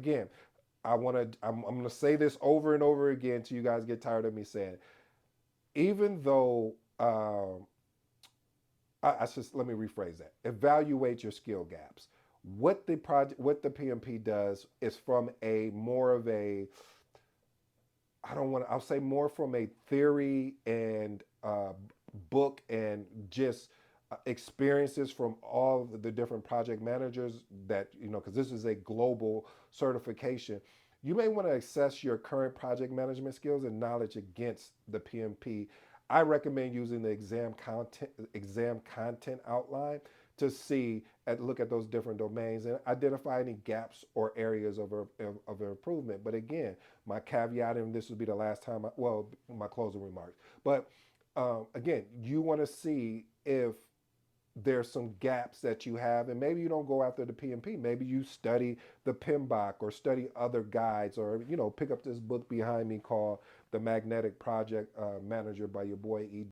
again, I'm going to say this over and over again till you guys get tired of me saying it. Even though, I just, let me rephrase that. Evaluate your skill gaps. What the PMP does is from a more of a, I don't want to, I'll say more from a theory and book and just experiences from all the different project managers that, because this is a global certification. You may want to assess your current project management skills and knowledge against the PMP. I recommend using the exam content outline to see and look at those different domains and identify any gaps or areas of improvement. But again, my caveat, and this will be the last time, my closing remarks. But again, you want to see if there's some gaps that you have, and maybe you don't go after the PMP. Maybe you study the PMBOK or study other guides, or pick up this book behind me called The Magnetic Project Manager by your boy E.